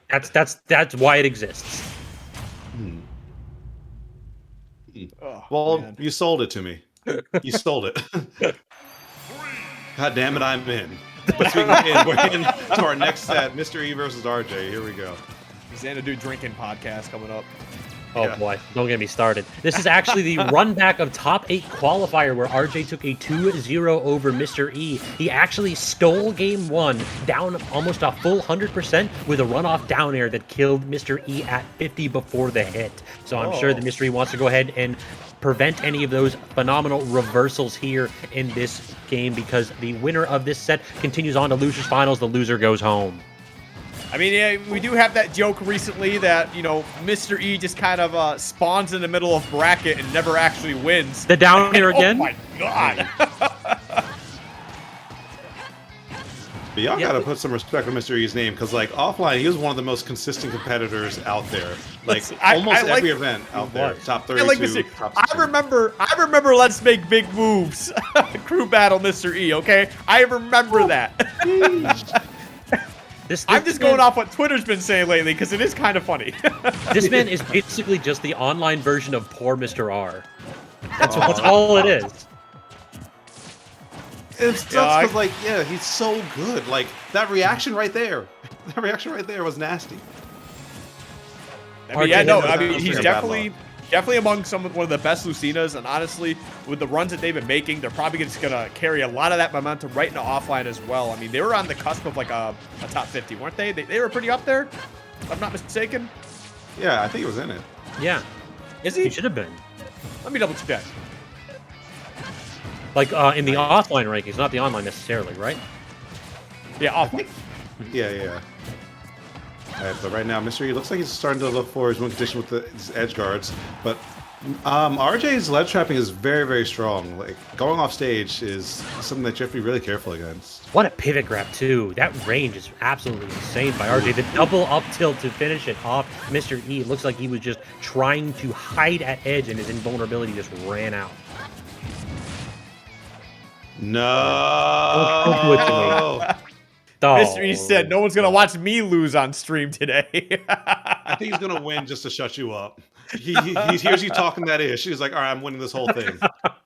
That's why it exists. Hmm. Oh, Well, man. you sold it to me. You sold it. God damn it, I'm in. But speaking of in, we're in to our next set, Mr. E versus RJ. Here we go. Xanadu drinking podcast coming up. Oh Yeah. boy, don't get me started. This is actually the run back of top 8 qualifier where RJ took a 2-0 over Mr. E. He actually stole game 1 down almost a full 100% with a runoff down air that killed Mr. E at 50 before the hit. So I'm sure that Mr. E wants to go ahead and prevent any of those phenomenal reversals here in this game because the winner of this set continues on to losers finals. The loser goes home. I mean, yeah, we do have that joke recently that, you know, Mr. E just kind of spawns in the middle of bracket and never actually wins. The down air again? Oh my god. But y'all gotta put some respect on Mr. E's name, because like offline, he was one of the most consistent competitors out there. Like almost every event out there, top 32. I like Mr. E. Top I remember Let's Make Big Moves, crew battle Mr. E. Okay, I remember that. I'm just going off what Twitter's been saying lately because it is kind of funny. This man is basically just the online version of poor Mr. R. That's all it is. It's sucks because, like, yeah, he's so good. Like, that reaction right there. That reaction right there was nasty. I mean, yeah, no, I mean, he's definitely among one of the best Lucinas, and honestly, with the runs that they've been making, they're probably just gonna carry a lot of that momentum right into offline as well. I mean, they were on the cusp of like a top 50, weren't they? They were pretty up there, if I'm not mistaken. Yeah, I think he was in it. Yeah. Is he? He should have been. Let me double check. Like, in the offline rankings, not the online necessarily, right? Yeah, offline. Yeah. Alright, but right now, Mr. E looks like he's starting to look for his win condition with his edge guards. But RJ's ledge trapping is very, very strong. Like, going off stage is something that you have to be really careful against. What a pivot grab, too. That range is absolutely insane by RJ. The double up tilt to finish it off Mr. E. It looks like he was just trying to hide at edge, and his invulnerability just ran out. No! Mr. E said, no one's going to watch me lose on stream today. I think he's going to win just to shut you up. He hears you talking that ish. He's like, all right, I'm winning this whole thing.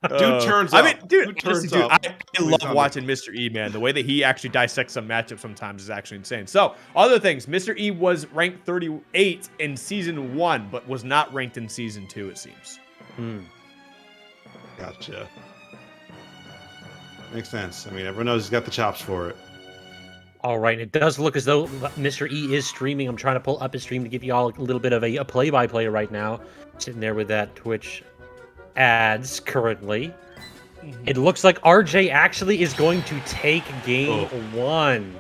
Dude turns up. I mean, dude, up. I love watching Mr. E, man. The way that he actually dissects some matchups sometimes is actually insane. So, other things. Mr. E was ranked 38 in Season 1, but was not ranked in Season 2, it seems. Gotcha. Makes sense. I mean, everyone knows he's got the chops for it. All right, it does look as though Mr. E is streaming. I'm trying to pull up his stream to give you all a little bit of a play-by-play right now. Sitting there with that Twitch ads currently. It looks like RJ actually is going to take game 1.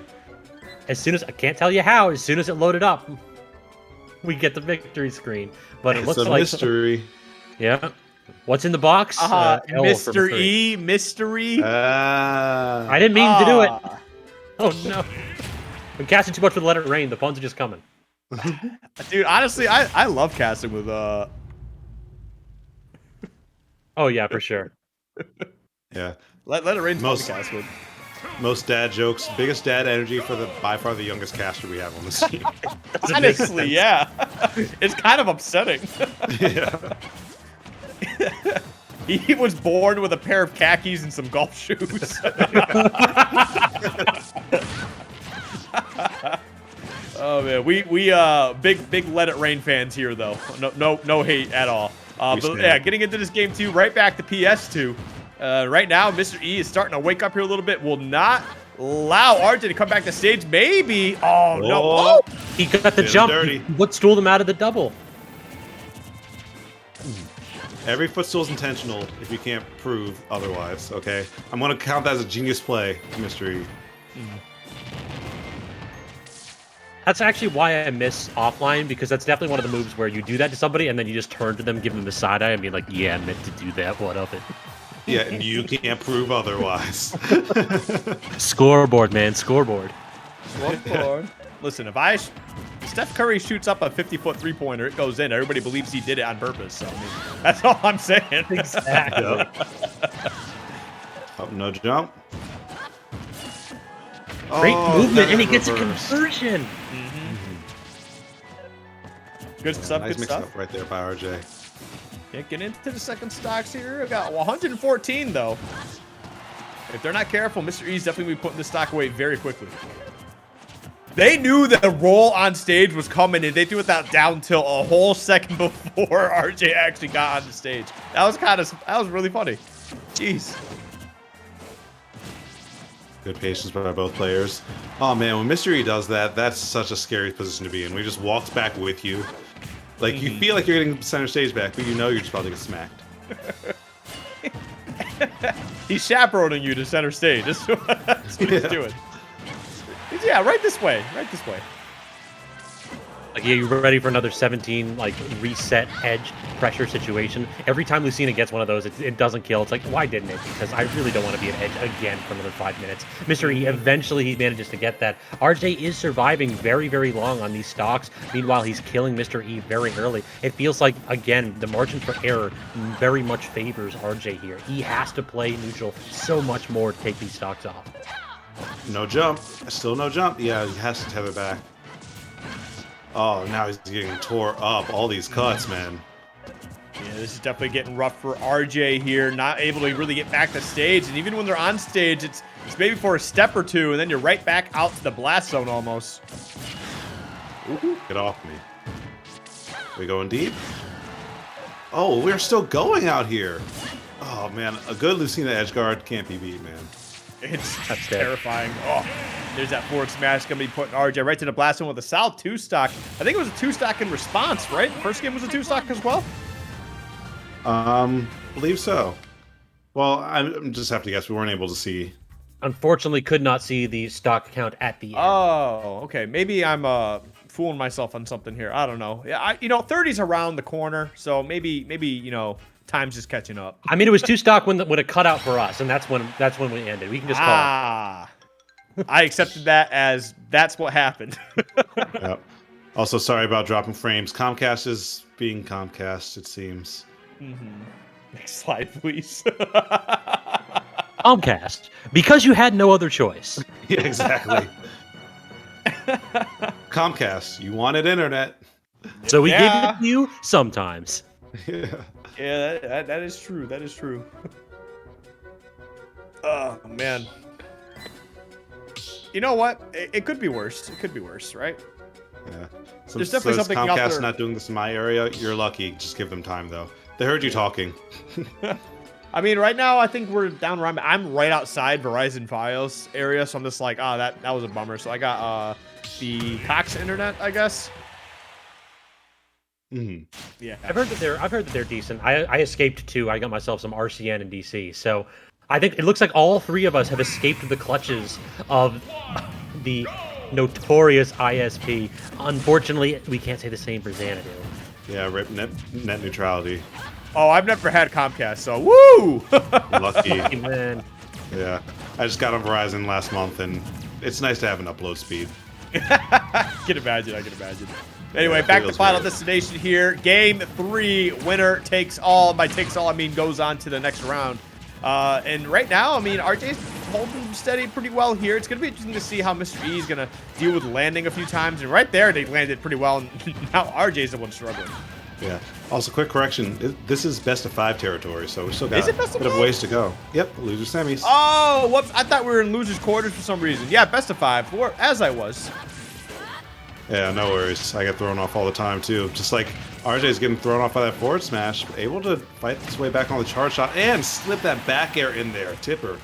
As soon as, I can't tell you how, as soon as it loaded up, we get the victory screen. But it looks like... It's a mystery. Yeah. What's in the box? Mr. E, mystery. I didn't mean to do it. Oh no! I'm casting too much with Let It Rain. The puns are just coming. Dude, honestly, I love casting with Oh yeah, for sure. Yeah. Let It Rain's most cast with. Most dad jokes, biggest dad energy for by far the youngest caster we have on the team. Honestly, yeah. It's kind of upsetting. Yeah. He was born with a pair of khakis and some golf shoes. Oh man, we big Let It Rain fans here though. No hate at all. But yeah, getting into this game too, right back to PS2. Right now, Mr. E is starting to wake up here a little bit. Will not allow RJ to come back to stage. Maybe. Oh no! Oh. He got the jump. What stole him out of the double? Every footstool is intentional if you can't prove otherwise, okay? I'm going to count that as a genius play, Mr. E. That's actually why I miss offline, because that's definitely one of the moves where you do that to somebody and then you just turn to them, give them the side eye and be like, yeah, I meant to do that, what of it? Yeah, and you can't prove otherwise. Scoreboard, man, scoreboard. Scoreboard. Listen, if Steph Curry shoots up a 50-foot three-pointer, it goes in. Everybody believes he did it on purpose. So, I mean, that's all I'm saying. Exactly. Oh, no jump. Great movement, and he that gets a reverse. conversion. Good stuff, Nice good mix stuff. up right there by RJ. Can't get into the second stocks here. I got 114, though. If they're not careful, Mr. E's definitely be putting the stock away very quickly. They knew that the roll on stage was coming, and they threw it down till a whole second before RJ actually got on the stage. That was really funny. Jeez. Good patience by both players. Oh man, when Mr. E does that, that's such a scary position to be in. He just walks back with you. Like, you feel like you're getting center stage back, but you know you're just about to get smacked. He's chaperoning you to center stage. That's what he's doing. Yeah, right this way. Right this way. Like, yeah, you're ready for another 17, like, reset edge pressure situation. Every time Lucina gets one of those, it doesn't kill. It's like, why didn't it? Because I really don't want to be an edge again for another 5 minutes. Mr. E, eventually he manages to get that. RJ is surviving very, very long on these stocks. Meanwhile, he's killing Mr. E very early. It feels like, again, the margin for error very much favors RJ here. He has to play neutral so much more to take these stocks off. No jump. Still no jump. Yeah, he has to tether back. Oh, now he's getting tore up. All these cuts, man. Yeah, this is definitely getting rough for RJ here. Not able to really get back to stage. And even when they're on stage, it's maybe for a step or two, and then you're right back out to the blast zone almost. Ooh, get off me. We going deep? Oh, we're still going out here. Oh, man. A good Lucina edge guard can't be beat, man. That's terrifying. Oh, there's that forward smash going to be putting RJ right to the blast zone with a solid 2-stock. I think it was a 2-stock in response, right? The first game was a 2-stock as well? Believe so. Well, I'm just have to guess. We weren't able to see. Unfortunately, could not see the stock count at the end. Oh, okay. Maybe I'm fooling myself on something here. I don't know. Yeah, 30's around the corner, so maybe time's just catching up. I mean, it was 2-stock when it cut out for us, and that's when we ended. We can just call it. I accepted that as that's what happened. Yep. Also, sorry about dropping frames. Comcast is being Comcast, it seems. Next slide, please. Comcast, because you had no other choice. Yeah, exactly. Comcast, you wanted internet. So we gave it to you sometimes. Yeah. Yeah, that is true. That is true. Oh, man. You know what? It could be worse. It could be worse, right? Yeah. There's definitely something out Comcast there. not doing this in my area. You're lucky. Just give them time, though. They heard you talking. I mean, right now, I think we're down around. I'm right outside Verizon Fios area, so I'm just like, oh, that was a bummer. So I got the Cox internet, I guess. Yeah, I've heard that they're decent. I escaped too. I got myself some RCN in DC. So I think it looks like all three of us have escaped the clutches of the notorious ISP. Unfortunately, we can't say the same for Xanadu. Yeah, rip net neutrality. Oh, I've never had Comcast, so woo! Lucky. Man. Yeah. I just got on Verizon last month, and it's nice to have an upload speed. I can imagine. Anyway, Yeah, back to feels Final great. Destination here. Game 3, winner takes all. By takes all, I mean goes on to the next round. And right now, I mean, RJ's holding steady pretty well here. It's going to be interesting to see how Mr. E is going to deal with landing a few times. And right there, they landed pretty well. And now RJ's the one struggling. Yeah. Also, quick correction. This is best of 5 territory, so we still got Is it a best of bit of 5? ways to go. Yep, loser semis. Oh, whoops. I thought we were in losers' quarters for some reason. Yeah, best of 5, or as I was. Yeah, no worries. I get thrown off all the time, too. Just like RJ's getting thrown off by that forward smash, able to fight his way back on the charge shot and slip that back air in there. Tipper.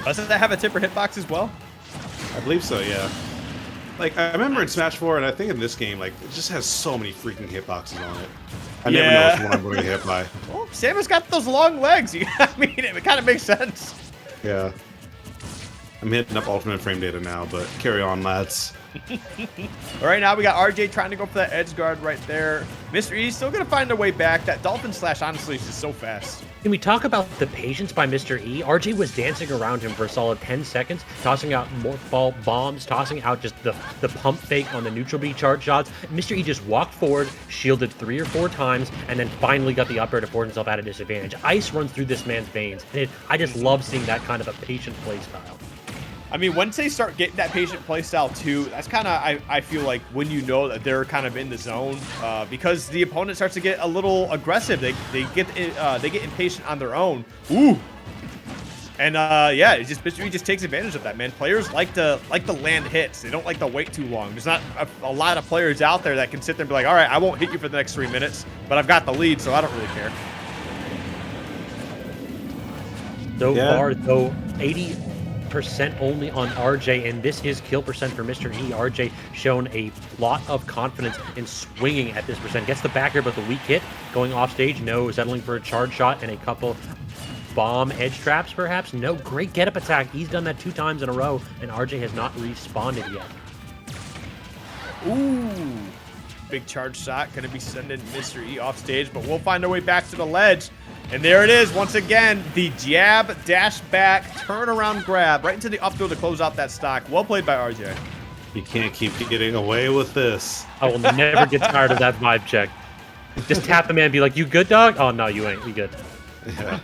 Doesn't that have a tipper hitbox as well? I believe so, yeah. Like, I remember in Smash 4, and I think in this game, like, it just has so many freaking hitboxes on it. I never know which one I'm going to get hit by. Well, Samus got those long legs. I mean, it kind of makes sense. Yeah. I'm hitting up ultimate frame data now, but carry on, lads. All right, now we got RJ trying to go for that edge guard right there. Mr. E's still going to find a way back. That Dolphin Slash, honestly, is just so fast. Can we talk about the patience by Mr. E? RJ was dancing around him for a solid 10 seconds, tossing out more ball bombs, tossing out just the pump fake on the neutral B charge shots. Mr. E just walked forward, shielded 3 or 4 times, and then finally got the up air to force himself at a disadvantage. Ice runs through this man's veins, and I just love seeing that kind of a patient play style. I mean, once they start getting that patient playstyle too, that's kind of, I feel like, when you know that they're kind of in the zone, because the opponent starts to get a little aggressive. They get impatient on their own. Ooh. And yeah, Mr. E just takes advantage of that, man. Players like to land hits. They don't like to wait too long. There's not a lot of players out there that can sit there and be like, all right, I won't hit you for the next 3 minutes, but I've got the lead, so I don't really care. So far, though, 80% only on RJ, and this is kill percent for Mr. E. RJ shown a lot of confidence in swinging at this percent. Gets the back here, but the weak hit going off stage. No, settling for a charge shot and a couple bomb edge traps, perhaps. No, great get up attack. He's done that 2 times in a row, and RJ has not responded yet. Ooh, big charge shot. Going to be sending Mr. E off stage, but we'll find our way back to the ledge. And there it is, once again, the jab, dash back, turnaround grab, right into the up throw to close out that stock. Well played by RJ. You can't keep getting away with this. I will never get tired of that vibe check. Just tap the man and be like, you good, dog? Oh, no, you ain't. You good. Yeah.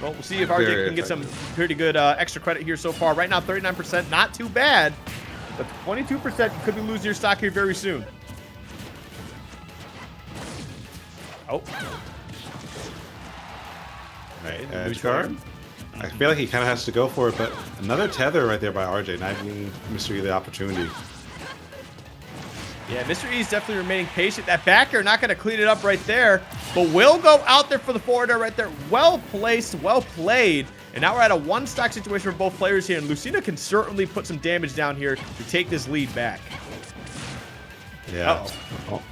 Well, we'll see if RJ can get some pretty good extra credit here so far. Right now, 39%, not too bad. But 22%, you could be losing your stock here very soon. Oh. Right, edge guard. I feel like he kind of has to go for it, but another tether right there by RJ, not giving Mr. E the opportunity. Yeah, Mr. E is definitely remaining patient. That back air not going to clean it up right there, but will go out there for the forward air right there. Well placed, well played. And now we're at a 1-stock situation for both players here, and Lucina can certainly put some damage down here to take this lead back. Yeah. Uh-oh.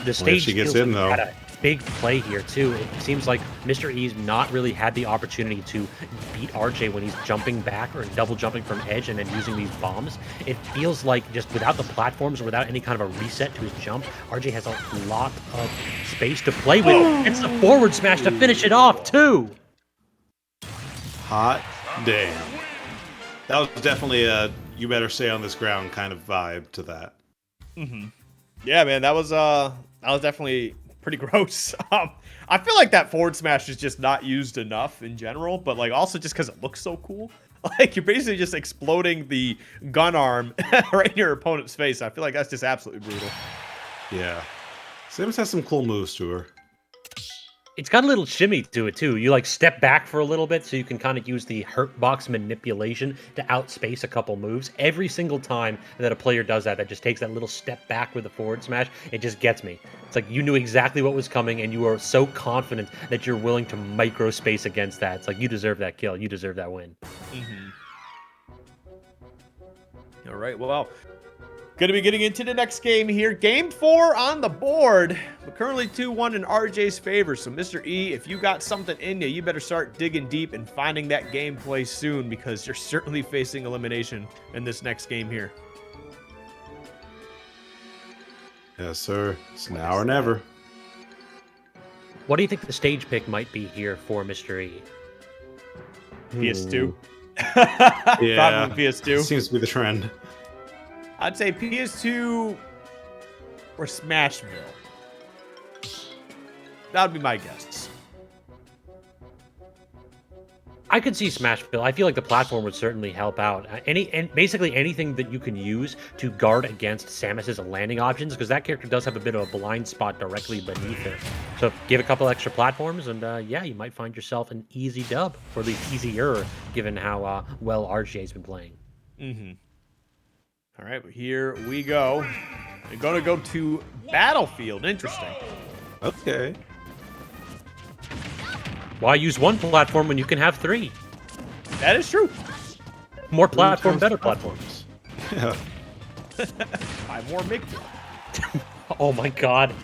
The stage she gets in, though. Had a big play here, too. It seems like Mr. E's not really had the opportunity to beat RJ when he's jumping back or double jumping from edge and then using these bombs. It feels like just without the platforms or without any kind of a reset to his jump, RJ has a lot of space to play with. It's the forward smash to finish it off, too. Hot damn. That was definitely a you better stay on this ground kind of vibe to that. Mm-hmm. Yeah, man, that was definitely pretty gross. I feel like that forward smash is just not used enough in general, but like also just because it looks so cool. Like you're basically just exploding the gun arm right in your opponent's face. I feel like that's just absolutely brutal. Yeah. Samus has some cool moves to her. It's got a little shimmy to it, too. You, like, step back for a little bit so you can kind of use the hurt box manipulation to outspace a couple moves. Every single time that a player does that, that just takes that little step back with a forward smash, it just gets me. It's like you knew exactly what was coming, and you are so confident that you're willing to micro-space against that. It's like, you deserve that kill. You deserve that win. Mm-hmm. All right, well, going to be getting into the next game here. Game 4 on the board, but currently 2-1 in RJ's favor. So, Mr. E, if you got something in you, you better start digging deep and finding that gameplay soon, because you're certainly facing elimination in this next game here. Yes, sir. It's now or never. What do you think the stage pick might be here for Mr. E? PS2. Yeah, probably PS2. Seems to be the trend. I'd say PS2 or Smashville. That would be my guess. I could see Smashville. I feel like the platform would certainly help out. Basically anything that you can use to guard against Samus's landing options, because that character does have a bit of a blind spot directly beneath it. So give a couple extra platforms, and yeah, you might find yourself an easy dub, or at least easier, given how well RJ's been playing. Mm-hmm. All right, here we go. We're going to go to Battlefield. Interesting. Okay. Why use one platform when you can have 3? That is true. More platform, better platforms. Yeah. Buy more, make more. Oh my god.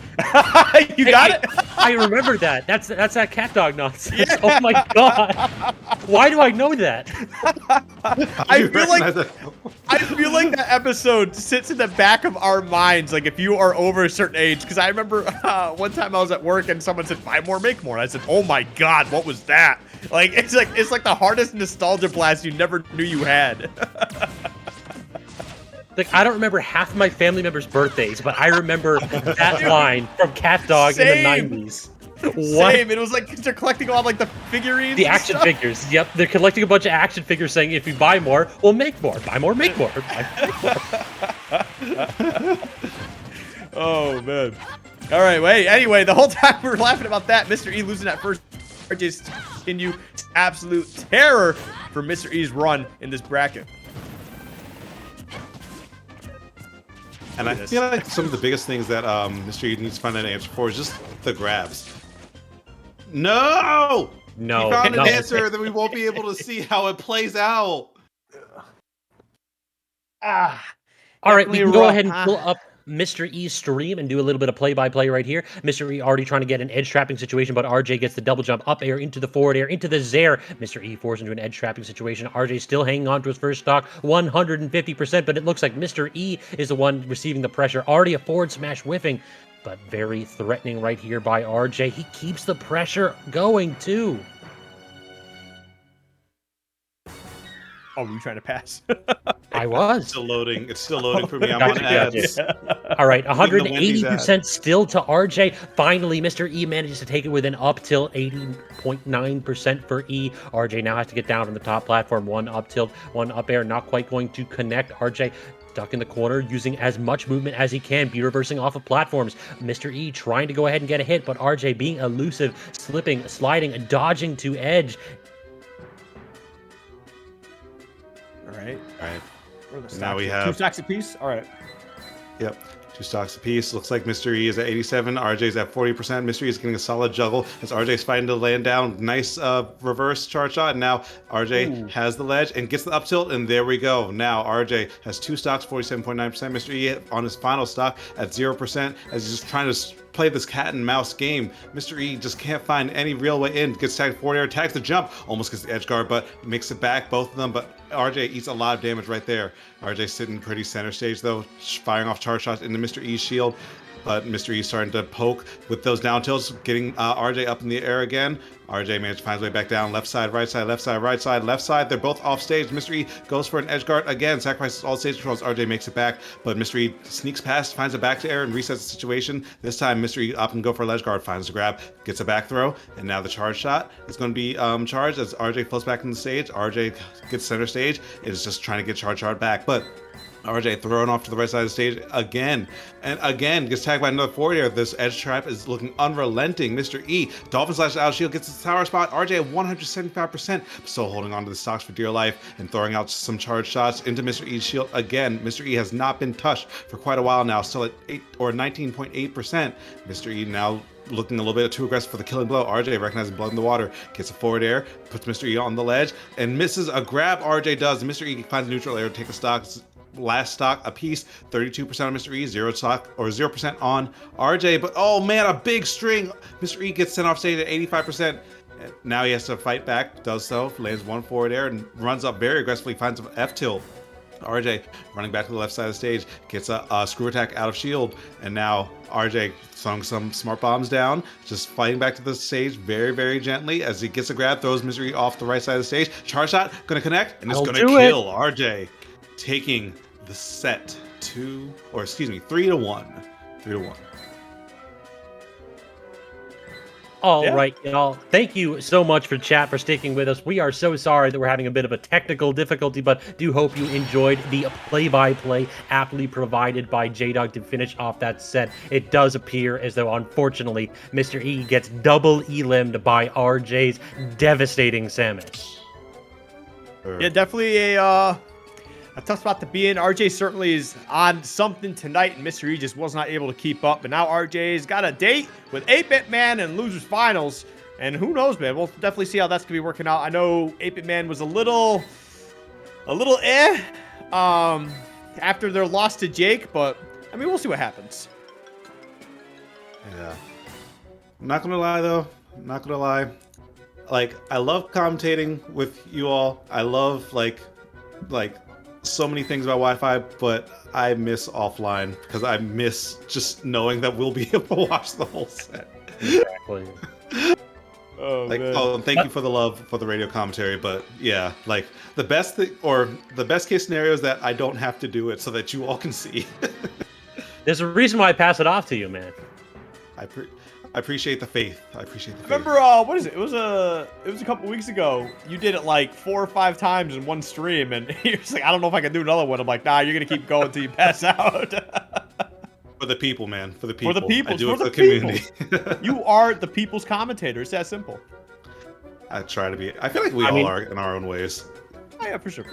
You got it? I remember that. That's that cat dog nonsense. Yeah. Oh my god. Why do I know that? I feel like that episode sits in the back of our minds, like if you are over a certain age. Because I remember one time I was at work and someone said, buy more, make more. And I said, oh my god, what was that? Like it's like the hardest nostalgia blast you never knew you had. Like, I don't remember half of my family members' birthdays, but I remember that line from Cat Dog in the 90s. What? Same. It was like they're collecting all like the figurines. The and action stuff. figures. Yep, they're collecting a bunch of action figures saying if you buy more, we'll make more. Buy more, make more. Oh, man. All right, wait. Anyway, the whole time we were laughing about that, Mr. E losing that first just continue absolute terror for Mr. E's run in this bracket. And I feel like some of the biggest things that Mr. E needs to find an answer for is just the grabs. No! No. He found no. an answer that we won't be able to see how it plays out. All right, we can go rough, ahead and huh? pull up Mr. E's stream and do a little bit of play-by-play right here. Mr. E already trying to get an edge trapping situation, but RJ gets the double jump up air into the forward air, into the Zaire. Mr. E forced into an edge trapping situation. RJ still hanging on to his first stock, 150%, but it looks like Mr. E is the one receiving the pressure. Already a forward smash whiffing, but very threatening right here by RJ. He keeps the pressure going, too. Oh, were you trying to pass? I was. It's still loading. It's still loading for me. I'm Gotcha, on ads. All right, Leaving the Wendy's 180% still to RJ. Finally, Mr. E manages to take it with an up tilt, 80.9% for E. RJ now has to get down on the top platform. One up tilt, one up air, not quite going to connect. RJ stuck in the corner, using as much movement as he can, be reversing off of platforms. Mr. E trying to go ahead and get a hit, but RJ being elusive, slipping, sliding, dodging to edge. All right. All right. Where are the Now we stacks? have- 2 stacks apiece? All right. Yep. 2 stocks apiece. Looks like Mr. E is at 87. RJ's at 40%. Mr. E is getting a solid juggle as RJ's fighting to land down. Nice reverse charge shot. And now RJ has the ledge and gets the up tilt. And there we go. Now RJ has 2 stocks, 47.9%. Mr. E on his final stock at 0% as he's just trying to play this cat and mouse game. Mr. E just can't find any real way in. Gets tagged forward air, tags the jump, almost gets the edge guard, but makes it back, both of them. But RJ eats a lot of damage right there. RJ sitting pretty center stage though, firing off charge shots into Mr. E's shield. But Mr. E starting to poke with those down tilts, getting RJ up in the air again. RJ managed to find his way back down. Left side, right side, left side, right side, left side. They're both off stage. Mr. E goes for an edge guard again, sacrifices all stage controls. RJ makes it back, but Mr. E sneaks past, finds a back to air, and resets the situation. This time, Mr. E up and go for a ledge guard, finds the grab, gets a back throw, and now the charge shot is going to be charged as RJ floats back in the stage. RJ gets center stage. It is just trying to get charge shot back, but RJ thrown off to the right side of the stage again, and again gets tagged by another forward air. This edge trap is looking unrelenting. Mr. E, Dolphin slash out shield, gets his tower spot. RJ at 175%, still holding on to the stocks for dear life and throwing out some charge shots into Mr. E's shield again. Mr. E has not been touched for quite a while now, still at 19.8%. Mr. E now looking a little bit too aggressive for the killing blow. RJ recognizing blood in the water, gets a forward air, puts Mr. E on the ledge, and misses a grab. RJ does. Mr. E finds a neutral air to take the stock. Last stock a piece, 32% on Mr. E, 0% on RJ. But oh man, a big string. Mr. E gets sent off stage at 85%. Now he has to fight back, does so, lands one forward air and runs up very aggressively, finds an F tilt. RJ running back to the left side of the stage, gets a screw attack out of shield, and now RJ throwing some smart bombs down, just fighting back to the stage very, very gently as he gets a grab, throws Mr. E off the right side of the stage. Charge shot, gonna connect, and it's gonna kill RJ, taking the set 3-1. 3-1. All right, y'all. Thank you so much for chat, for sticking with us. We are so sorry that we're having a bit of a technical difficulty, but do hope you enjoyed the play-by-play aptly provided by J-Dog to finish off that set. It does appear as though, unfortunately, Mr. E gets double elimed by RJ's devastating Samus. Yeah, definitely a tough spot to be in. RJ certainly is on something tonight, and Mr. E just was not able to keep up. But now RJ's got a date with 8-Bit Man in Losers Finals. And who knows, man? We'll definitely see how that's going to be working out. I know 8-Bit Man was a little after their loss to Jake, but, I mean, we'll see what happens. Yeah. I'm not going to lie, though. I'm not going to lie. Like, I love commentating with you all. I love, like so many things about Wi-Fi, but I miss offline because I miss just knowing that we'll be able to watch the whole set. Exactly. Thank you for the love for the radio commentary, but yeah, like the best case scenario is that I don't have to do it so that you all can see. There's a reason why I pass it off to you, man. I appreciate the faith. I appreciate the faith. Remember, what is it? It was a couple weeks ago. You did it like 4 or 5 times in one stream, and you're just like, I don't know if I can do another one. I'm like, nah, you're gonna keep going until you pass out. For the people, man. For the people. For the people. I do for it for the people. community. You are the people's commentator. It's that simple. I try to be. I feel like we all are in our own ways. Oh, yeah, for sure.